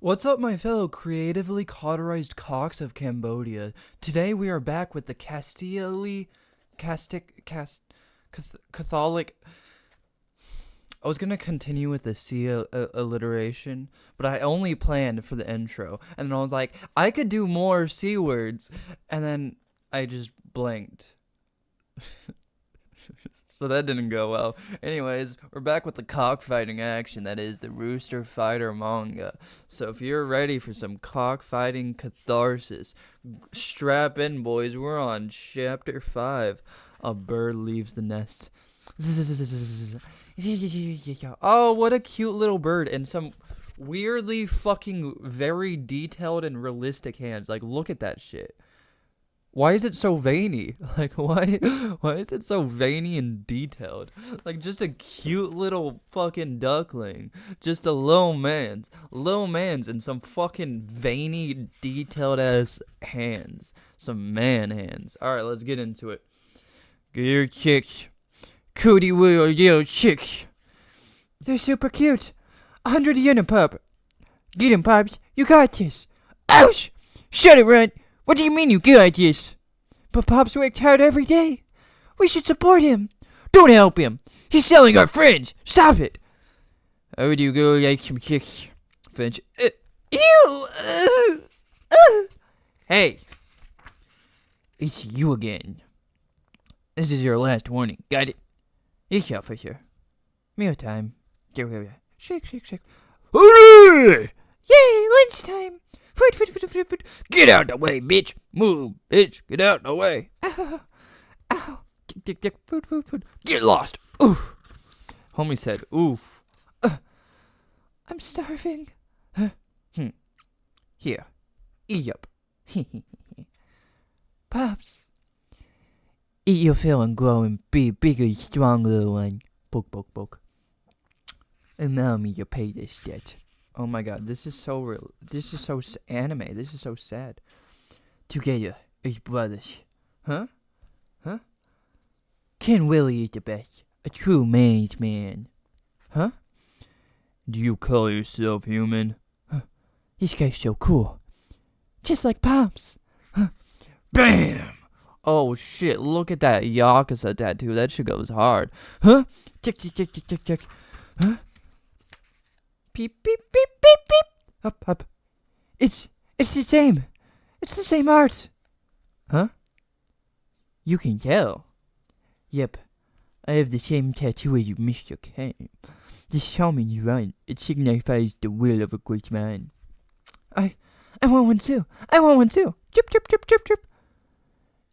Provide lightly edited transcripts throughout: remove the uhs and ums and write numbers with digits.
What's up, my fellow creatively cauterized cocks of Cambodia? Today we are back with the Catholic. I was gonna continue with the C alliteration, but I only planned for the intro, and then I was like, I could do more C words, and then I just blanked. So that didn't go well. Anyways, we're back with the cockfighting action, that is the Rooster Fighter manga. So if you're ready for some cockfighting catharsis, strap in, boys. We're on chapter 5. A bird leaves the nest. Oh, what a cute little bird, and some weirdly fucking very detailed and realistic hands. Like, look at that shit. Why is it so veiny? Like, why is it so veiny and detailed? Like, just a cute little fucking duckling. Just a little man's and some fucking veiny, detailed-ass hands. Some man hands. Alright, let's get into it. Get your chicks. Cootie wheel, yo, chicks. They're super cute. 100 yen a pup. Get him, Pops. You got this. Ouch! Shut it, Runt. What do you mean you got this? But Pops worked hard every day. We should support him. Don't help him. He's selling our fringe. Stop it. How do you go like some chicks? Fringe. Ew. Hey. It's you again. This is your last warning. Got it? It's out for sure. Meal time. Shake, shake, shake. Yay, lunchtime. Food. Get out the way, bitch. Move, bitch. Get out the way. Ow. Ow. Tick. Food. Get lost. Oof. Homie said, oof. I'm starving. Here. Eat up. Pops. Eat your fill and grow and be a bigger, strong little one. Poke. Allow me to pay this debt. Oh my god, this is so real. This is so anime. This is so sad. Together as brothers. Huh? Ken Willie is the best. A true man's man. Huh? Do you call yourself human? Huh? This guy's so cool. Just like Pops. Huh? Bam! Oh shit, look at that Yakuza tattoo. That shit goes hard. Huh? Tick. Huh? Beep. Up. It's the same. It's the same art. Huh? You can tell. Yep. I have the same tattoo as you, Mr. Kane. Just tell me you run. It signifies the will of a great man. I want one too. Drip.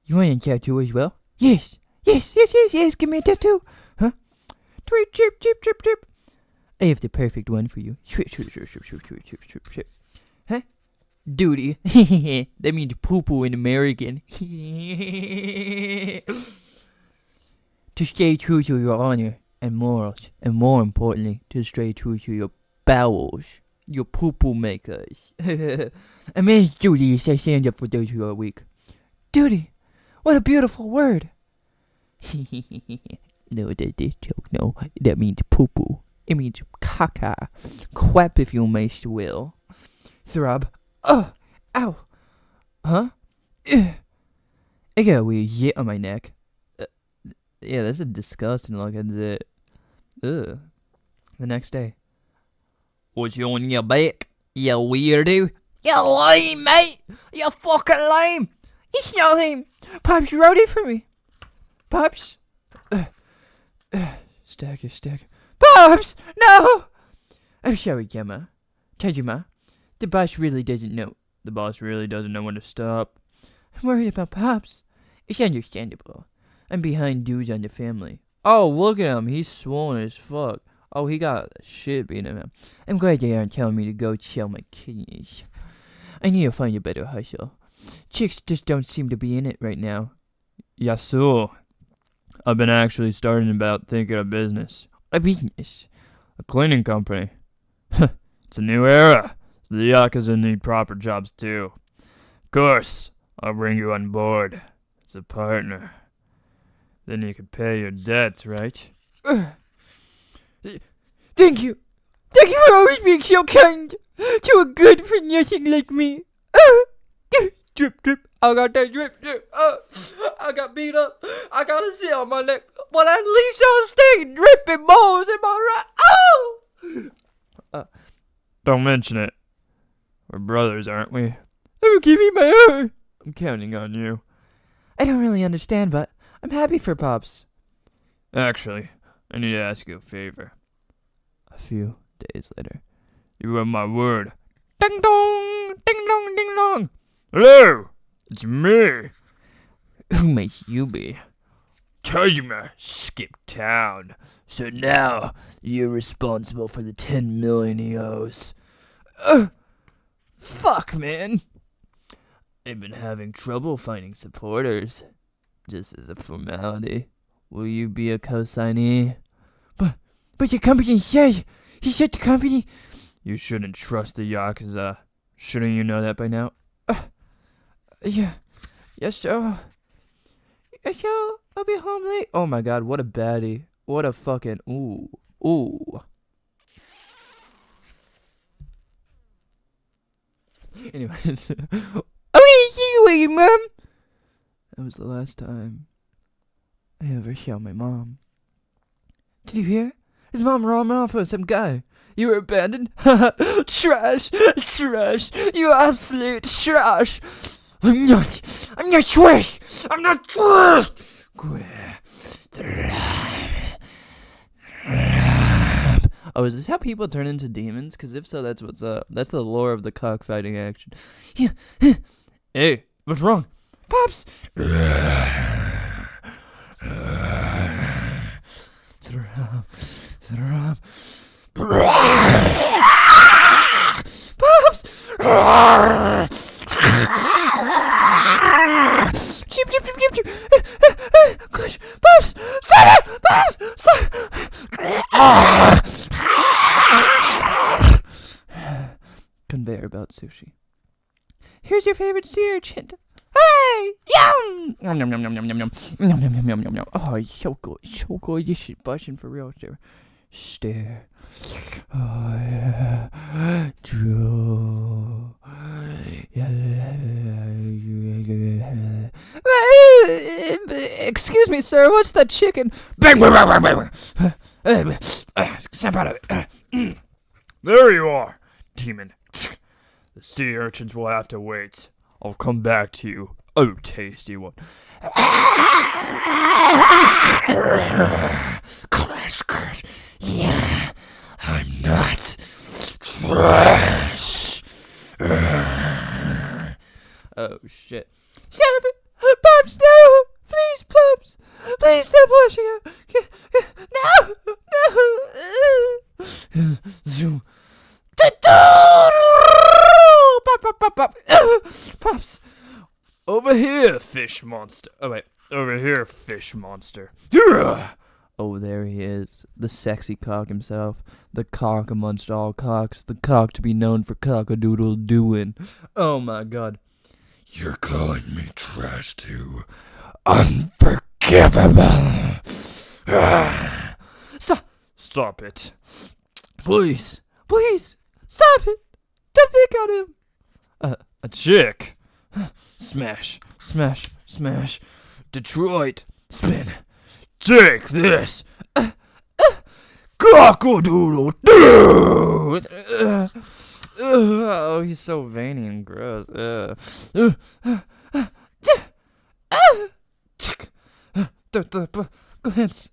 You want a tattoo as well? Yes. Give me a tattoo. Huh? Drip. I have the perfect one for you. Swip. Huh? Duty. That means poo-poo in American. To stay true to your honor and morals, and more importantly, to stay true to your bowels. Your poo-poo makers. A man's duty is to stand up for those who are weak. Duty. What a beautiful word. No, this joke, no. That means poo-poo. It means caca. Quap if you may will. Throb. Ow. Huh? I got a weird shit on my neck. Yeah, that's a disgusting looking zit. Ugh. The next day. What's on your back, you weirdo? You lame, mate. You fucking lame. It's not lame. Pops wrote it for me. Pops. Stack. Pops! No! I'm sorry, Gemma. Tajima, the boss really doesn't know. The boss really doesn't know when to stop. I'm worried about Pops. It's understandable. I'm behind dudes on the family. Oh, look at him. He's swollen as fuck. Oh, he got shit beat him. I'm glad they aren't telling me to go sell my kidneys. I need to find a better hustle. Chicks just don't seem to be in it right now. Yasu. I've been actually starting about thinking of business. A business? A cleaning company. It's a new era. So the Yakuza need proper jobs too. Of course, I'll bring you on board. As a partner. Then you can pay your debts, right? Thank you. Thank you for always being so kind. to a good for nothing like me. Drip, drip. I got that drip, drip. I got beat up. I got a seal on my neck. But at least I'll stay dripping balls in my right. Oh! Don't mention it. We're brothers, aren't we? Oh, give me my hair. I'm counting on you. I don't really understand, but I'm happy for Pops. Actually, I need to ask you a favor. A few days later. You have my word. Ding dong! Ding dong, ding dong! Hello! It's me! Who might you be? Tajima skipped town, so now you're responsible for the 10 million he owes. Fuck, man! I've been having trouble finding supporters. Just as a formality, will you be a co-signee? But your company said... He said the company... You shouldn't trust the Yakuza. Shouldn't you know that by now? Yeah. Yes, so... Yes, so... I'll be home late. Oh my god, what a baddie. What a fucking... Ooh. Ooh. Anyways. Oh, see you later, Mom! That was the last time I ever saw my mom. Did you hear? His mom ran off with some guy. You were abandoned? Trash! Trash! You absolute trash! I'm not trash! I'm not trash! Oh, is this how people turn into demons? Because if so, that's what's up. That's the lore of the cockfighting action. Hey, what's wrong? Pops! Throb. Pops! Chip, chip, chip, chip, chip. Gosh, Pops! Stop it! Pops! Stop! Conveyor belt sushi. Here's your favorite sea urchin. Hey! Yum! Yum, yum, yum, yum, yum, yum, yum. Yum, yum, yum, yum, yum, yum. Oh, so good. So good. This is busting for real. Stare. Oh, yeah. True. Excuse me, sir. What's that chicken? Bang, bang, bang, bang, bang. Snap out of it. There you are, demon. The sea urchins will have to wait. I'll come back to you. Oh, tasty one. Crash, crash. Yeah, I'm not trash. Oh, shit. Stop it! Pops, no! Please, Pops! Please stop washing out! No! Zoom. Pops! Over here, fish monster. Oh, wait. Over here, fish monster. Oh, there he is. The sexy cock himself. The cock amongst all cocks. The cock to be known for cock-a-doodle-doing. Oh, my God. You're calling me trash, too. Unforgivable. Stop it. Please. Please. Stop it. Don't pick on him. A chick. Smash. Smash. Smash. Detroit. Spin. Take this. Cock-a-doodle-doo. Oh, he's so veiny and gross. Glance.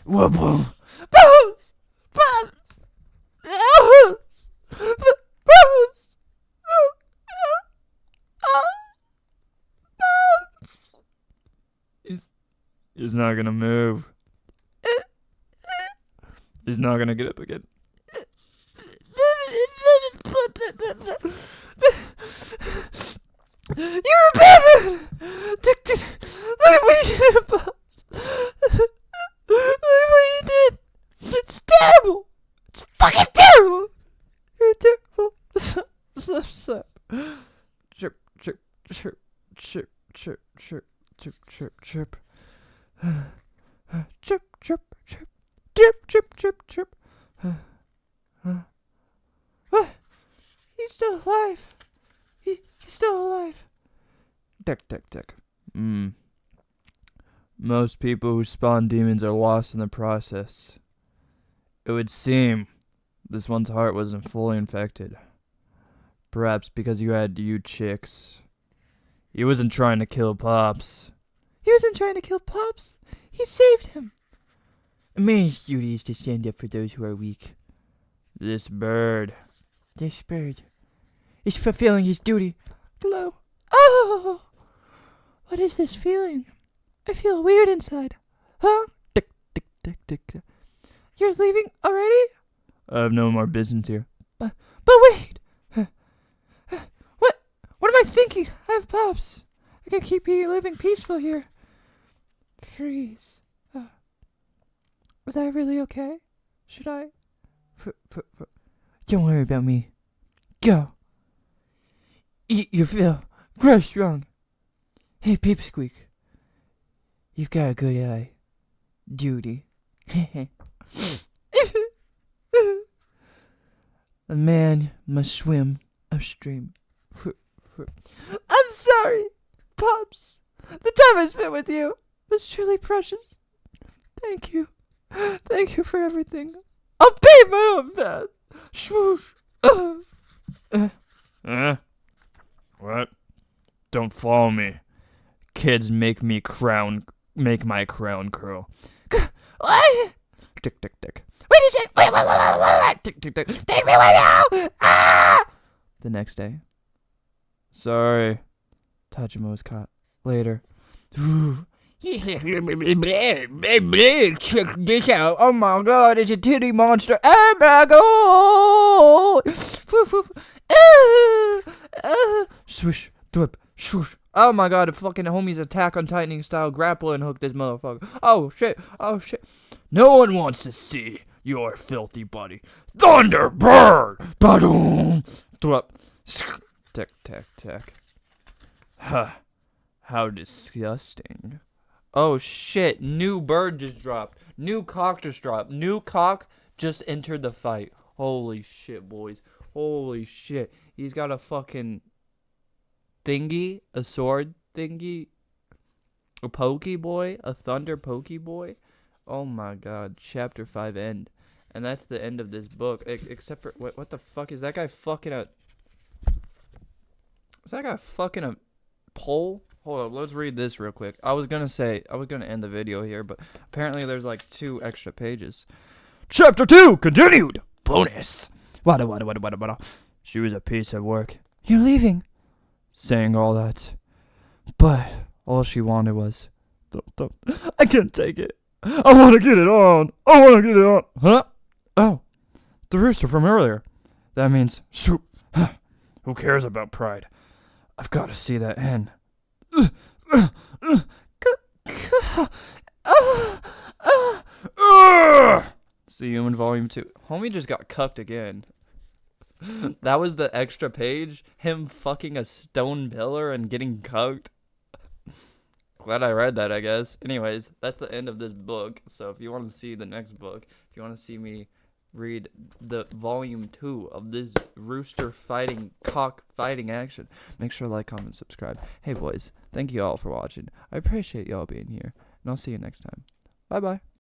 Wobble. Bones. Bones. He's not gonna move. He's not gonna get up again. You're a baby! Look at what you did, Pops! Look what you did! It's terrible! It's fucking terrible! You're terrible! Slap, slap. Chirp, chirp, chirp, chirp, chirp, chirp, chirp, chirp, chirp. Chirp, chirp, Drip, drip, drip, drip. What? He's still alive. He's still alive. Tick, tick, tick. Most people who spawn demons are lost in the process. It would seem this one's heart wasn't fully infected. Perhaps because you chicks. He wasn't trying to kill Pops. He wasn't trying to kill Pops. He saved him. A man's duty is to stand up for those who are weak. This bird is fulfilling his duty. Glow. Oh! What is this feeling? I feel weird inside. Huh? Tick, tick, tick, tick, tick. You're leaving already? I have no more business here. But wait! What am I thinking? I have Pops. I can keep you living peaceful here. Freeze. Was that really okay? Should I? Don't worry about me. Go. Eat your fill. Grow strong. Hey, Peepsqueak. You've got a good eye. Duty. A man must swim upstream. I'm sorry, Pops. The time I spent with you was truly precious. Thank you. Thank you for everything. I'll pay my own path. Swoosh. What? Don't follow me. Kids make my crown curl. What? Tick, tick, tick. Wait a second. Wait. Tick, tick, tick. Take me with you. Ah! The next day. Sorry. Tajima was caught. Later. Check this out. Oh my god, it's a titty monster. Oh my god. Swish, thwip, swoosh. Oh my god, a fucking homie's Attack on Titan style grappling hook this motherfucker. Oh shit. No one wants to see your filthy body. Thunderbird! Ba-doom! Thwip. Tick, tick, tick. Huh. How disgusting. Oh shit, new bird just dropped. New cock just dropped. New cock just entered the fight. Holy shit, boys. Holy shit. He's got a fucking thingy, a sword thingy, a pokey boy, a thunder pokey boy. Oh my god, chapter 5 end. And that's the end of this book. Except for, what the fuck is that guy fucking a... Is that guy fucking a pole? Hold on, let's read this real quick. I was gonna end the video here, but apparently there's like 2 extra pages. Chapter 2 continued. Bonus. Wada. She was a piece of work. You're leaving. Saying all that, but all she wanted was, I can't take it. I want to get it on. Huh? Oh, the rooster from earlier. That means soup. Who cares about pride? I've got to see that hen. See you in volume 2. Homie just got cucked again. That was the extra page. Him fucking a stone pillar and getting cucked. Glad I read that, I guess. Anyways, that's the end of this book. So if you want to see the next book, if you want to see me read the volume 2 of this rooster cock fighting action, make sure to like, comment, subscribe. Hey boys, thank you all for watching. I appreciate y'all being here, and I'll see you next time. Bye bye.